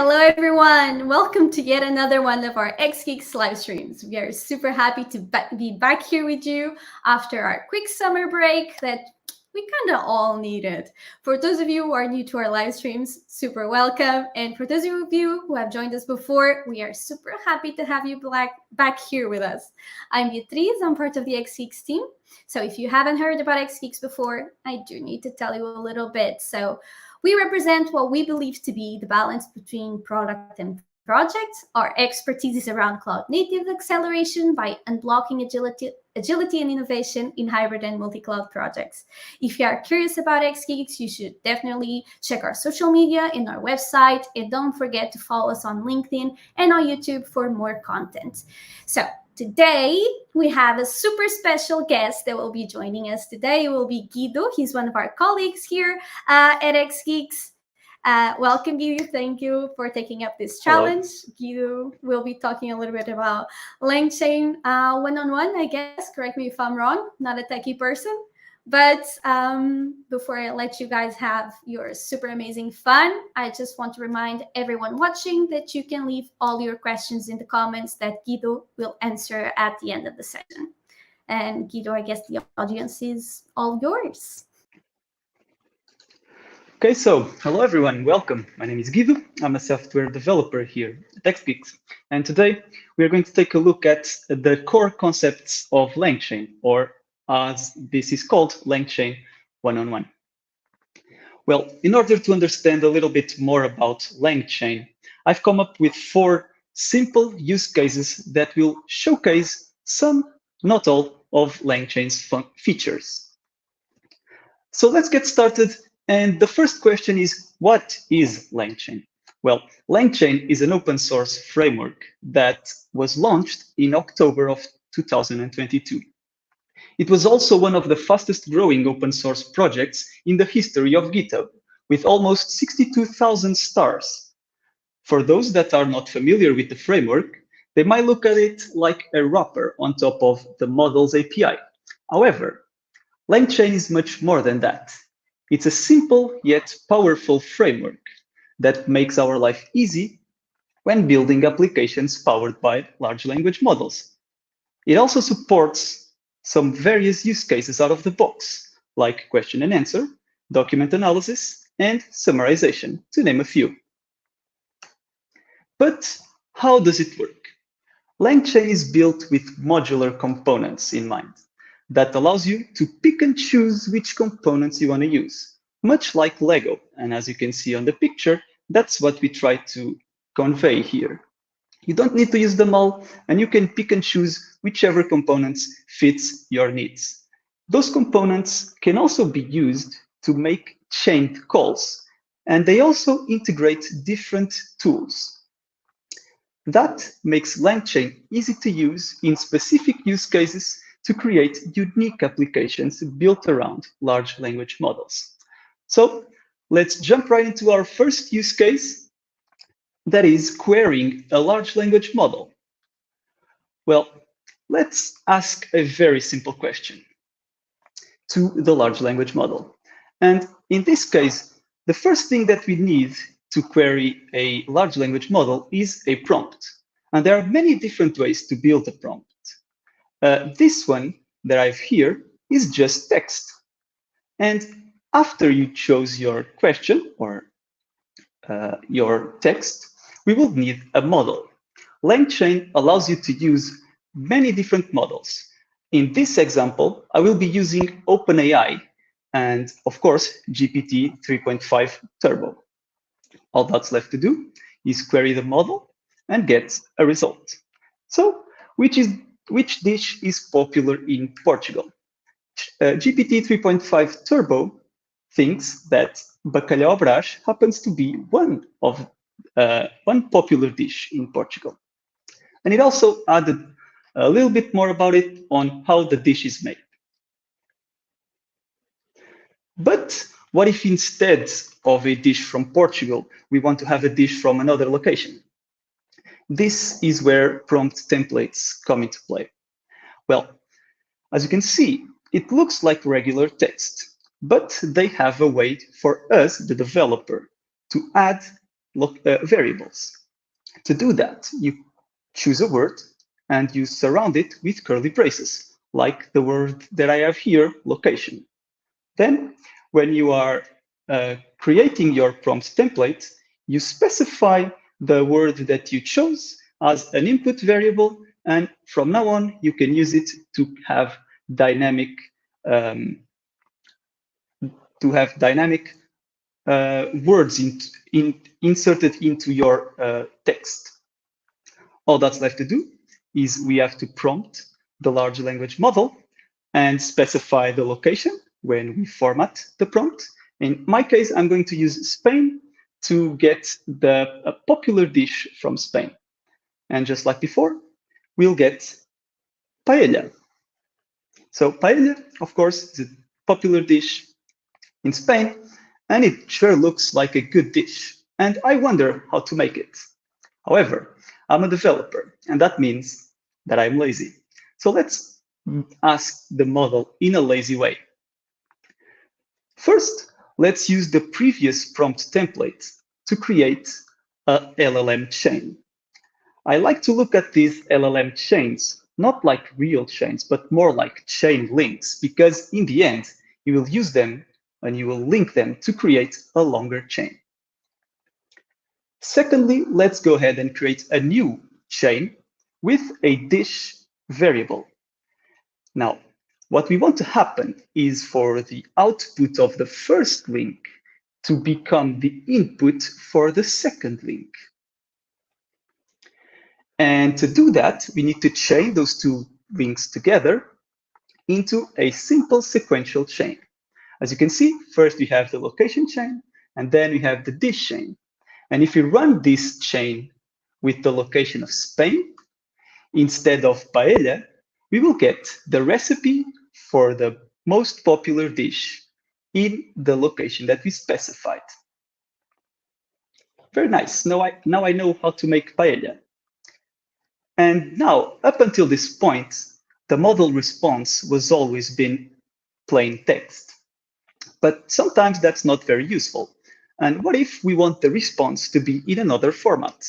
Hello everyone, welcome to yet another one of our xgeeks live streams. We are super happy to be back here with you after our quick summer break that we kind of all needed. For those of you who are new to our live streams, super welcome. And for those of you who have joined us before, we are super happy to have you back here with us. I'm Beatriz, I'm part of the xgeeks team. So if you haven't heard about xgeeks before, I do need to tell you a little bit. So we represent what we believe to be the balance between product and project. Our expertise is around cloud native acceleration by unblocking agility and innovation in hybrid and multi-cloud projects. If you are curious about xgeeks, you should definitely check our social media and our website, and don't forget to follow us on LinkedIn and on YouTube for more content. So today, we have a super special guest that will be joining us today. It will be Guido. He's one of our colleagues here at xgeeks. Welcome, Guido. Thank you for taking up this challenge. Hello. Guido will be talking a little bit about LangChain one-on-one, I guess. Correct me if I'm wrong. Not a techie person. But before I let you guys have your super amazing fun, I just want to remind everyone watching that you can leave all your questions in the comments that Guido will answer at the end of the session. And Guido, I guess the audience is all yours. Okay, so hello everyone, welcome. My name is Guido. I'm a software developer here at xgeeks. And today we are going to take a look at the core concepts of LangChain, or as this is called, LangChain one-on-one. Well, in order to understand a little bit more about LangChain, I've come up with 4 simple use cases that will showcase some, not all, of LangChain's features. So let's get started. And the first question is, what is LangChain? Well, LangChain is an open source framework that was launched in October of 2022. It was also one of the fastest growing open source projects in the history of GitHub, with almost 62,000 stars. For those that are not familiar with the framework, they might look at it like a wrapper on top of the Models API. However, LangChain is much more than that. It's a simple yet powerful framework that makes our life easy when building applications powered by large language models. It also supports some various use cases out of the box, like question and answer, document analysis, and summarization, to name a few. But how does it work? LangChain is built with modular components in mind that allows you to pick and choose which components you want to use, much like Lego. And as you can see on the picture, that's what we try to convey here. You don't need to use them all, and you can pick and choose whichever components fits your needs. Those components can also be used to make chained calls, and they also integrate different tools. That makes LangChain easy to use in specific use cases to create unique applications built around large language models. So let's jump right into our first use case, that is querying a large language model. Well, let's ask a very simple question to the large language model. And in this case, the first thing that we need to query a large language model is a prompt. And there are many different ways to build a prompt. This one that I have here is just text. And after you chose your question or your text, we will need a model. LangChain allows you to use many different models. In this example, I will be using OpenAI and, of course, GPT 3.5 Turbo. All that's left to do is query the model and get a result. So, which dish is popular in Portugal? GPT 3.5 Turbo thinks that bacalhau à Brás happens to be one popular dish in Portugal. And it also added a little bit more about it on how the dish is made. But what if instead of a dish from Portugal, we want to have a dish from another location? This is where prompt templates come into play. Well, as you can see, it looks like regular text, but they have a way for us, the developer, to add variables. To do that, you choose a word and you surround it with curly braces, like the word that I have here, location. Then, when you are creating your prompt template, you specify the word that you chose as an input variable, and from now on, you can use it to have dynamic words inserted into your text. All that's left to do is we have to prompt the large language model and specify the location when we format the prompt. In my case, I'm going to use Spain to get a popular dish from Spain. And just like before, we'll get paella. So paella, of course, is a popular dish in Spain, and it sure looks like a good dish. And I wonder how to make it. However, I'm a developer, and that means that I'm lazy. So let's ask the model in a lazy way. First, let's use the previous prompt template to create a LLM chain. I like to look at these LLM chains, not like real chains, but more like chain links, because in the end, you will use them and you will link them to create a longer chain. Secondly, let's go ahead and create a new chain with a dish variable. Now, what we want to happen is for the output of the first link to become the input for the second link. And to do that, we need to chain those two links together into a simple sequential chain. As you can see, first we have the location chain, and then we have the dish chain. And if we run this chain with the location of Spain, instead of paella, we will get the recipe for the most popular dish in the location that we specified. Very nice. Now I know how to make paella. And now, up until this point, the model response was always been plain text. But sometimes that's not very useful. And what if we want the response to be in another format?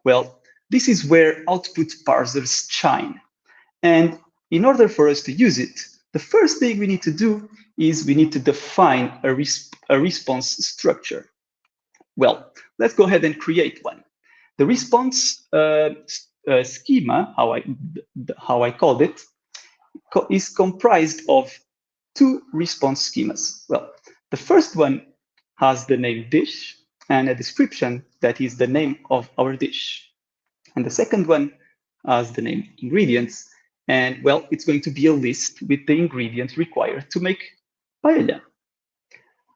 Well, this is where output parsers shine. And in order for us to use it, the first thing we need to do is we need to define a response structure. Well, let's go ahead and create one. The response schema, how I called it, is comprised of two response schemas. Well, the first one has the name dish and a description that is the name of our dish. And the second one has the name ingredients. And well, it's going to be a list with the ingredients required to make paella.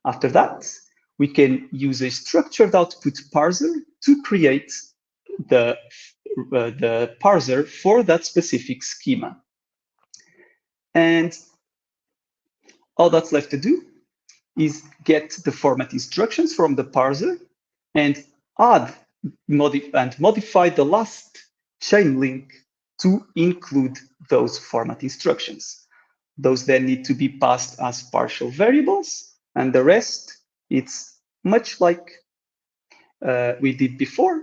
After that, we can use a structured output parser to create the parser for that specific schema. And all that's left to do is get the format instructions from the parser and add and modify the last chain link to include those format instructions. Those then need to be passed as partial variables, and the rest, it's much like we did before,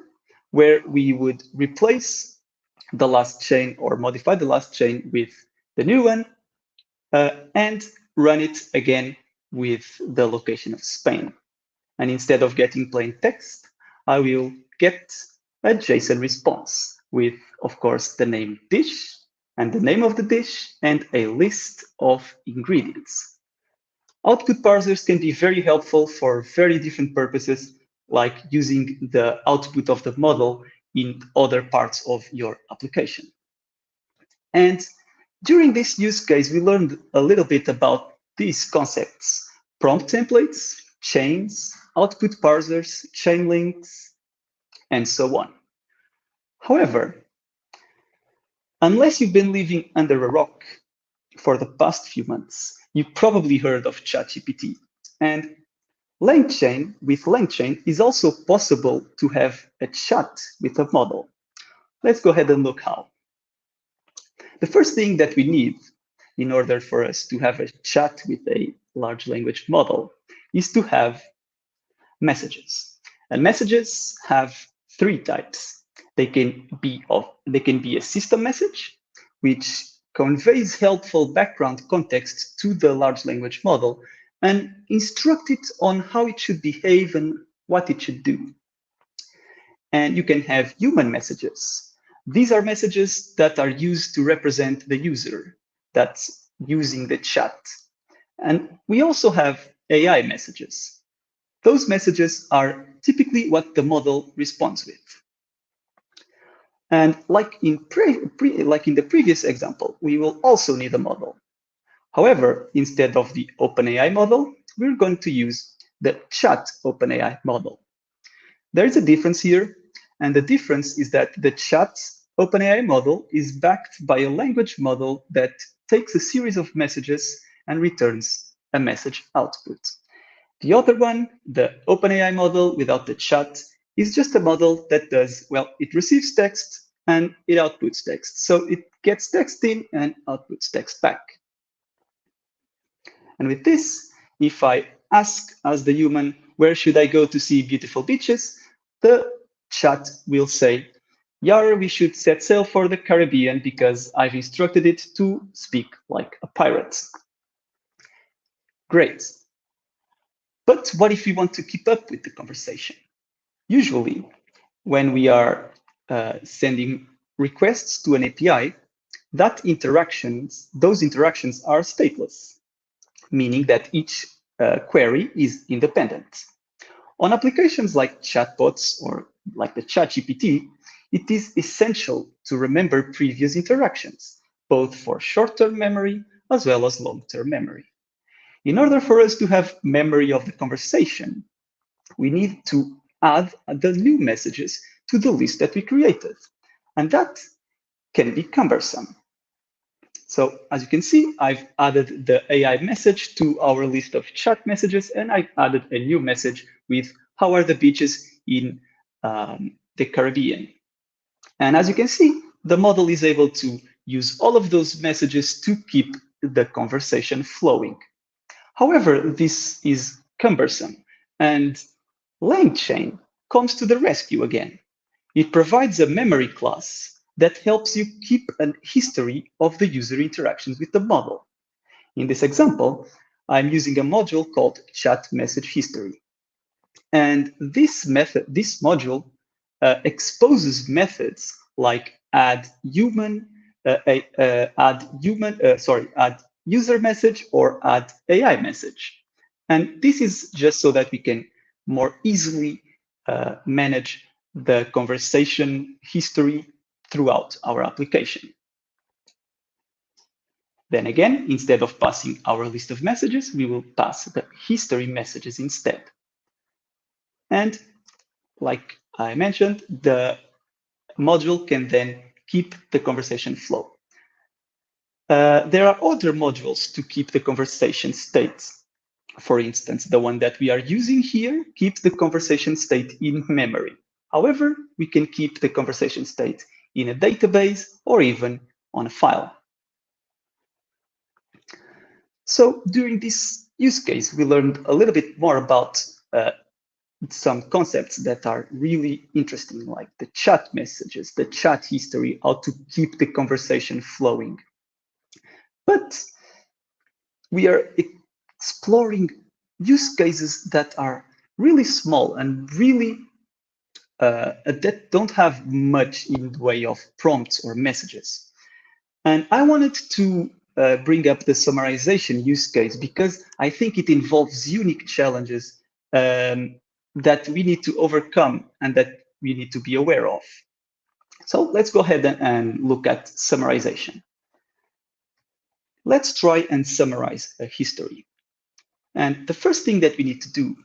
where we would replace the last chain or modify the last chain with the new one and run it again with the location of Spain. And instead of getting plain text, I will get a JSON response with, of course, the name dish and the name of the dish and a list of ingredients. Output parsers can be very helpful for very different purposes, like using the output of the model in other parts of your application. And during this use case, we learned a little bit about these concepts: prompt templates, chains, output parsers, chain links, and so on. However, unless you've been living under a rock for the past few months, you probably heard of ChatGPT. And with LangChain is also possible to have a chat with a model. Let's go ahead and look how. The first thing that we need in order for us to have a chat with a large language model is to have messages. And messages have three types. They can be a system message, which conveys helpful background context to the large language model and instruct it on how it should behave and what it should do. And you can have human messages. These are messages that are used to represent the user that's using the chat. And we also have AI messages. Those messages are typically what the model responds with. And like in the previous example, we will also need a model. However, instead of the OpenAI model, we're going to use the chat OpenAI model. There is a difference here, and the difference is that the chat OpenAI model is backed by a language model that takes a series of messages and returns a message output. The other one, the OpenAI model without the chat, is just a model that does, well, it receives text and it outputs text. So it gets text in and outputs text back. And with this, if I ask as the human, where should I go to see beautiful beaches? The chat will say, Yar, we should set sail for the Caribbean because I've instructed it to speak like a pirate. Great. But what if we want to keep up with the conversation? Usually, when we are sending requests to an API, those interactions are stateless, meaning that each query is independent. On applications like chatbots or like the ChatGPT, it is essential to remember previous interactions, both for short-term memory as well as long-term memory. In order for us to have memory of the conversation, we need to add the new messages to the list that we created. And that can be cumbersome. So as you can see, I've added the AI message to our list of chat messages, and I've added a new message with how are the beaches in the Caribbean. And as you can see, the model is able to use all of those messages to keep the conversation flowing. However, this is cumbersome, and LangChain comes to the rescue again. It provides a memory class that helps you keep a history of the user interactions with the model. In this example, I'm using a module called Chat Message History. And this module exposes methods like add user message or add AI message. And this is just so that we can more easily manage the conversation history throughout our application. Then again, instead of passing our list of messages, we will pass the history messages instead. And like I mentioned, the module can then keep the conversation flow. There are other modules to keep the conversation state. For instance, the one that we are using here keeps the conversation state in memory. However, we can keep the conversation state in a database or even on a file. So during this use case, we learned a little bit more about some concepts that are really interesting, like the chat messages, the chat history, how to keep the conversation flowing. But we are exploring use cases that are really small and really that don't have much in the way of prompts or messages. And I wanted to bring up the summarization use case because I think it involves unique challenges that we need to overcome and that we need to be aware of. So let's go ahead and look at summarization. Let's try and summarize a history. And the first thing that we need to do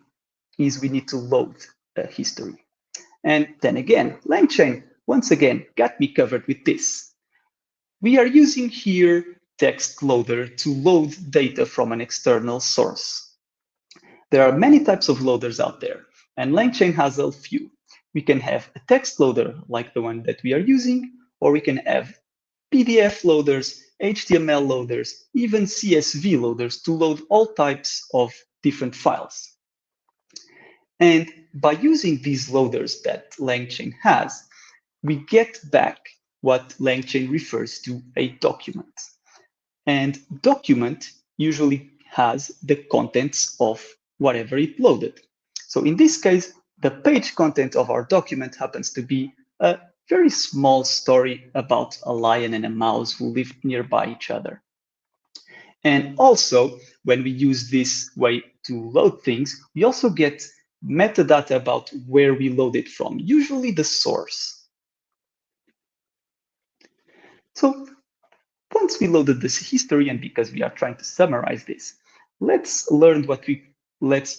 is we need to load a history. And then again, LangChain, once again, got me covered with this. We are using here text loader to load data from an external source. There are many types of loaders out there, and LangChain has a few. We can have a text loader like the one that we are using, or we can have PDF loaders, HTML loaders, even CSV loaders to load all types of different files. And by using these loaders that LangChain has, we get back what LangChain refers to a document. And document usually has the contents of whatever it loaded. So in this case, the page content of our document happens to be a very small story about a lion and a mouse who live nearby each other. And also, when we use this way to load things, we also get metadata about where we load it from, usually the source. So once we loaded this history, and because we are trying to summarize this, let's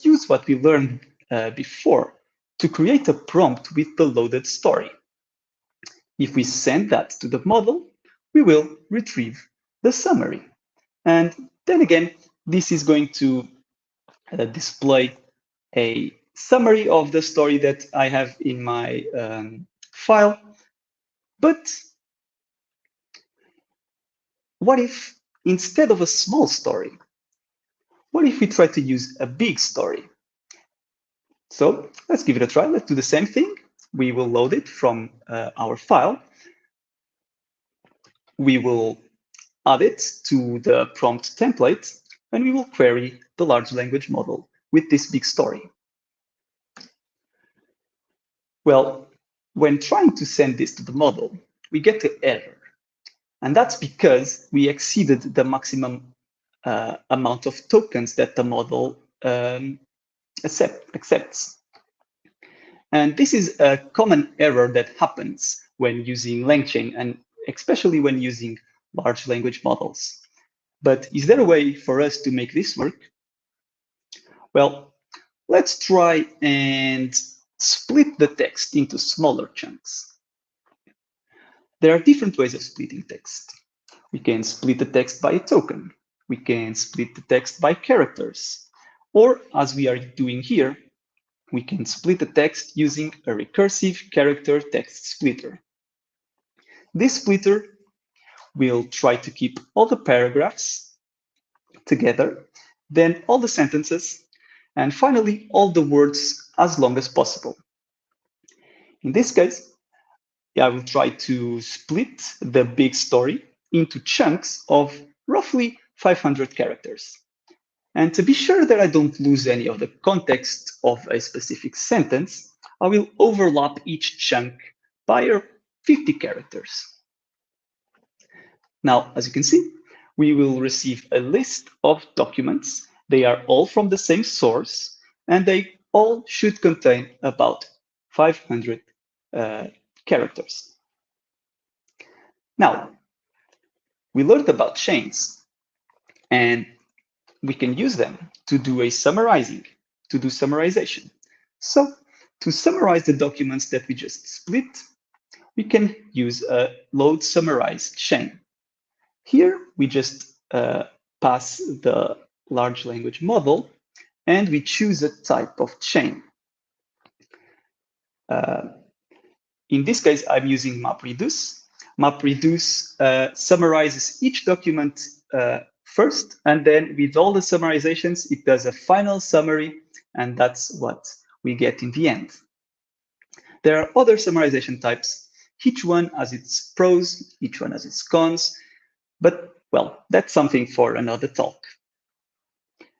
use what we learned before to create a prompt with the loaded story. If we send that to the model, we will retrieve the summary. And then again, this is going to display a summary of the story that I have in my file. But what if instead of a small story, what if we try to use a big story? So let's give it a try. Let's do the same thing. We will load it from our file. We will add it to the prompt template, and we will query the large language model with this big story. Well, when trying to send this to the model, we get an error. And that's because we exceeded the maximum amount of tokens that the model accepts. And this is a common error that happens when using LangChain, and especially when using large language models. But is there a way for us to make this work? Well, let's try and split the text into smaller chunks. There are different ways of splitting text. We can split the text by a token. We can split the text by characters. Or, as we are doing here, we can split the text using a recursive character text splitter. This splitter will try to keep all the paragraphs together, then all the sentences, and finally all the words as long as possible. In this case, I will try to split the big story into chunks of roughly 500 characters. And to be sure that I don't lose any of the context of a specific sentence, I will overlap each chunk by 50 characters. Now, as you can see, we will receive a list of documents. They are all from the same source, and they all should contain about 500 characters. Now, we learned about chains, and we can use them to do summarization. So to summarize the documents that we just split, we can use a load summarize chain. Here, we just pass the large language model, and we choose a type of chain. In this case, I'm using MapReduce. MapReduce summarizes each document first, and then with all the summarizations, it does a final summary, and that's what we get in the end. There are other summarization types. Each one has its pros, each one has its cons, but well, that's something for another talk.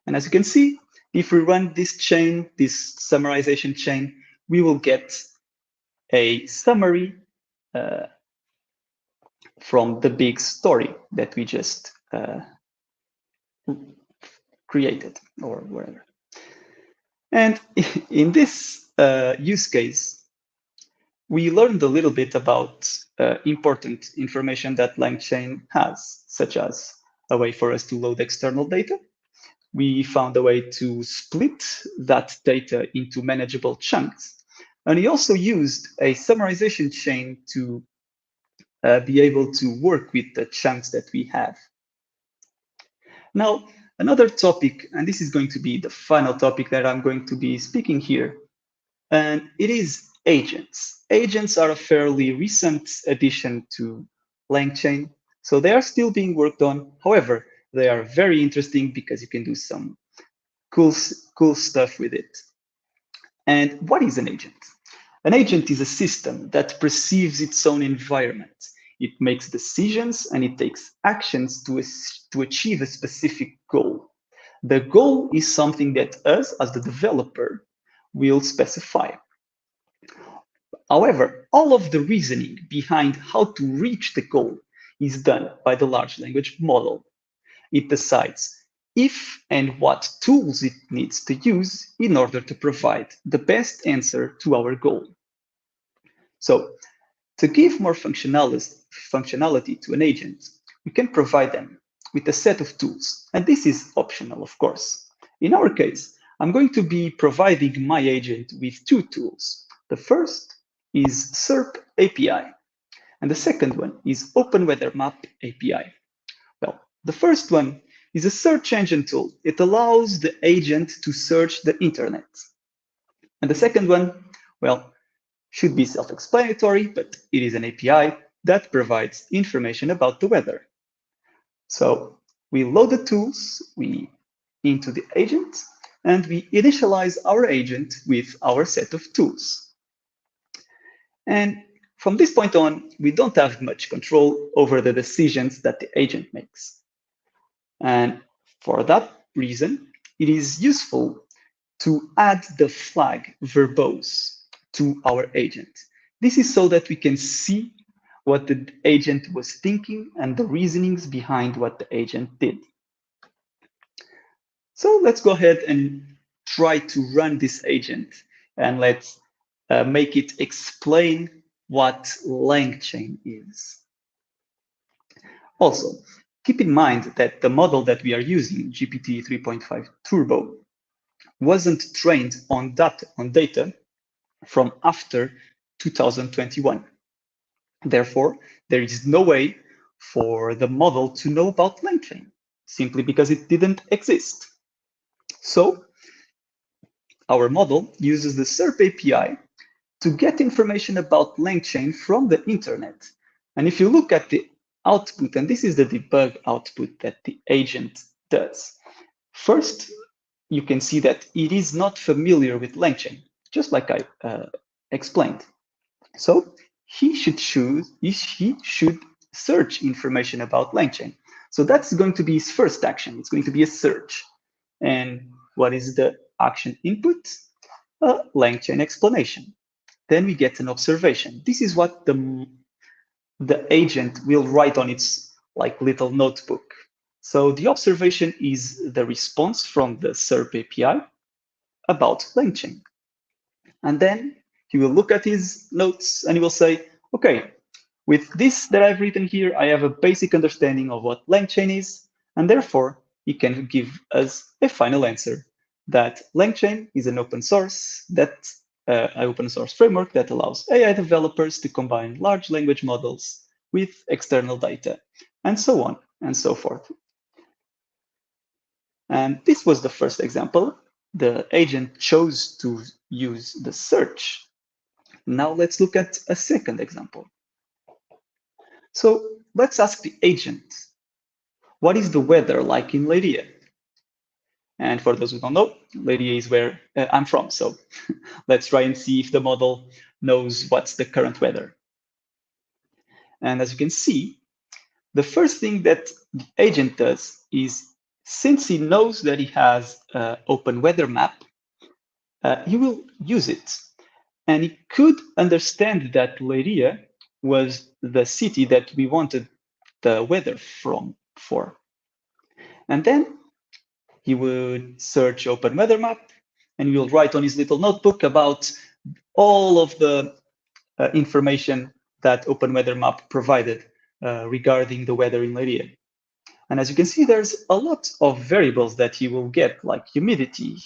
And as you can see, if we run this chain, this summarization chain, we will get a summary from the big story that we just created or whatever. And in this use case, we learned a little bit about important information that LangChain has, such as a way for us to load external data. We found a way to split that data into manageable chunks. And he also used a summarization chain to be able to work with the chunks that we have. Now, another topic, and this is going to be the final topic that I'm going to be speaking here, and it is agents. Agents are a fairly recent addition to LangChain, so they are still being worked on. However, they are very interesting because you can do some cool stuff with it. And what is an agent? An agent is a system that perceives its own environment. It makes decisions and it takes actions to achieve a specific goal. The goal is something that us, as the developer, will specify. However, all of the reasoning behind how to reach the goal is done by the large language model. It decides if and what tools it needs to use in order to provide the best answer to our goal. So, to give more functionality to an agent, we can provide them with a set of tools, and this is optional, of course. In our case, I'm going to be providing my agent with two tools. The first is SERP API, and the second one is OpenWeatherMap API. Well, the first one is a search engine tool. It allows the agent to search the internet. And the second one, well, should be self-explanatory, but it is an API that provides information about the weather. So we load the tools into the agent, and we initialize our agent with our set of tools. And from this point on, we don't have much control over the decisions that the agent makes. And for that reason, it is useful to add the flag verbose to our agent. This is so that we can see what the agent was thinking and the reasonings behind what the agent did. So let's go ahead and try to run this agent, and let's make it explain what LangChain is. Also, keep in mind that the model that we are using, GPT 3.5 Turbo, wasn't trained on data from after 2021. Therefore, there is no way for the model to know about LangChain, simply because it didn't exist. So, our model uses the SERP API to get information about LangChain from the internet. And if you look at the output, and this is the debug output that the agent does, first, you can see that it is not familiar with LangChain, just like I explained. So he should search information about LangChain. So that's going to be his first action. It's going to be a search. And what is the action input? A LangChain explanation. Then we get an observation. This is what the agent will write on its little notebook. So the observation is the response from the SERP API about LangChain. And then he will look at his notes and he will say, okay, with this that I've written here, I have a basic understanding of what LangChain is, and therefore he can give us a final answer that LangChain is an open source framework that allows AI developers to combine large language models with external data, and so on and so forth. And this was the first example. The agent chose to use the search. Now let's look at a second example. So let's ask the agent, what is the weather like in Leiria? And for those who don't know, Leiria is where I'm from. So let's try and see if the model knows what's the current weather. And as you can see, the first thing that the agent does is, since he knows that he has open weather map, he will use it. And he could understand that Leiria was the city that we wanted the weather for. And then he would search open weather map, and he will write on his little notebook about all of the information that open weather map provided regarding the weather in Leiria. And as you can see, there's a lot of variables that he will get, like humidity,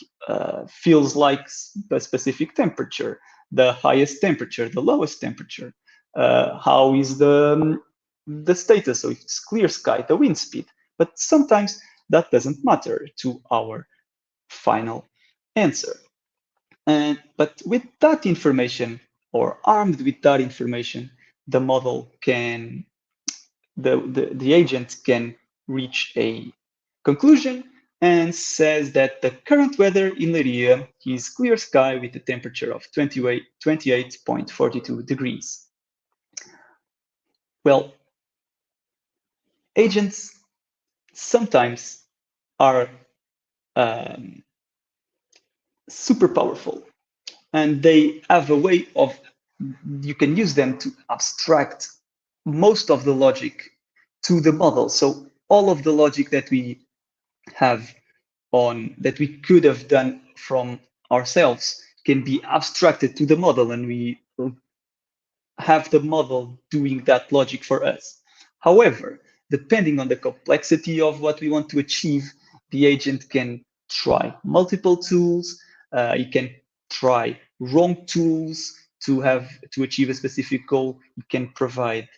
feels like a specific temperature, the highest temperature, the lowest temperature, how is the status, so if it's clear sky, the wind speed. But sometimes that doesn't matter to our final answer. But with that information, or armed with that information, the model can, the agent can reach a conclusion and says that the current weather in Leiria is clear sky with a temperature of 28.42 degrees. Well, agents sometimes are super powerful, and they have a way of, you can use them to abstract most of the logic to the model. So all of the logic that we have on, that we could have done from ourselves, can be abstracted to the model, and we have the model doing that logic for us. However, depending on the complexity of what we want to achieve, the agent can try multiple tools. It can try wrong tools to achieve a specific goal. It can provide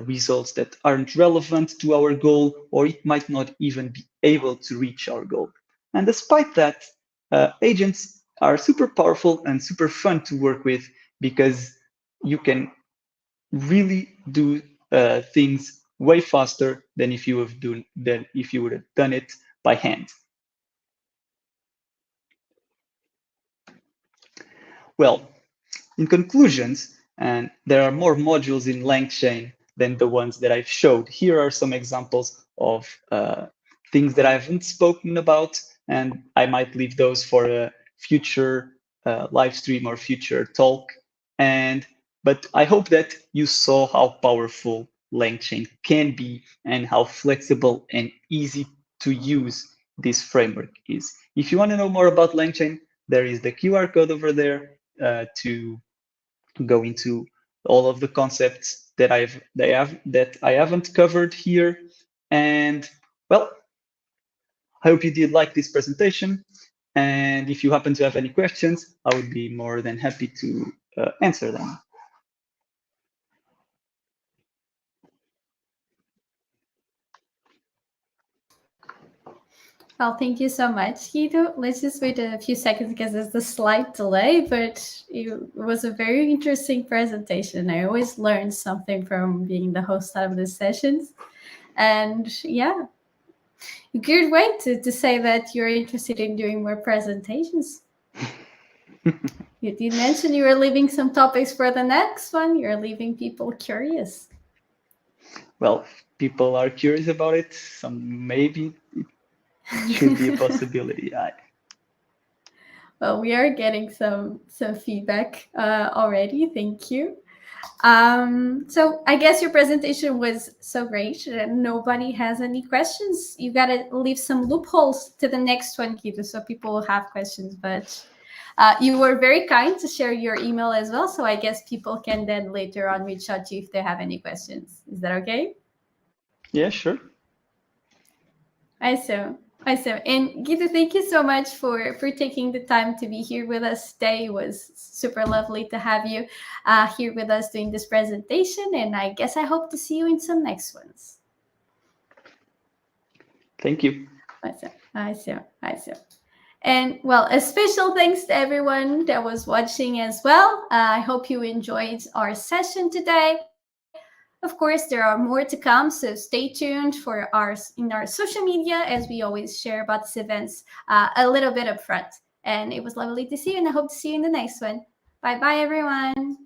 results that aren't relevant to our goal, or it might not even be able to reach our goal. And despite that, agents are super powerful and super fun to work with, because you can really do things way faster than if you would have done it by hand. Well, in conclusions, and there are more modules in LangChain than the ones that I've showed. Here are some examples of things that I haven't spoken about, and I might leave those for a future live stream or future talk. But I hope that you saw how powerful LangChain can be and how flexible and easy to use this framework is. If you want to know more about LangChain, there is the QR code over there to go into all of the concepts that I haven't covered here. And well, I hope you did like this presentation. And if you happen to have any questions, I would be more than happy to answer them. Well, thank you so much, Guido. Let's just wait a few seconds because there's a slight delay, but it was a very interesting presentation. I always learn something from being the host of the sessions. And yeah, good way to say that you're interested in doing more presentations. You did mention you were leaving some topics for the next one. You're leaving people curious. Well, people are curious about it, so maybe it should be a possibility. Well, we are getting some feedback already. Thank you. So I guess your presentation was so great that nobody has any questions. You got to leave some loopholes to the next one, Guido, so people will have questions. But you were very kind to share your email as well. So I guess people can then later on reach out to you if they have any questions. Is that okay? Yeah, sure. Awesome. Awesome. And Guido, thank you so much for taking the time to be here with us today. It was super lovely to have you here with us doing this presentation. And I guess I hope to see you in some next ones. Thank you. Awesome. Awesome. Awesome. And well, a special thanks to everyone that was watching as well. I hope you enjoyed our session today. Of course, there are more to come, so stay tuned for in our social media as we always share about these events a little bit up front. And it was lovely to see you, and I hope to see you in the next one. Bye bye, everyone.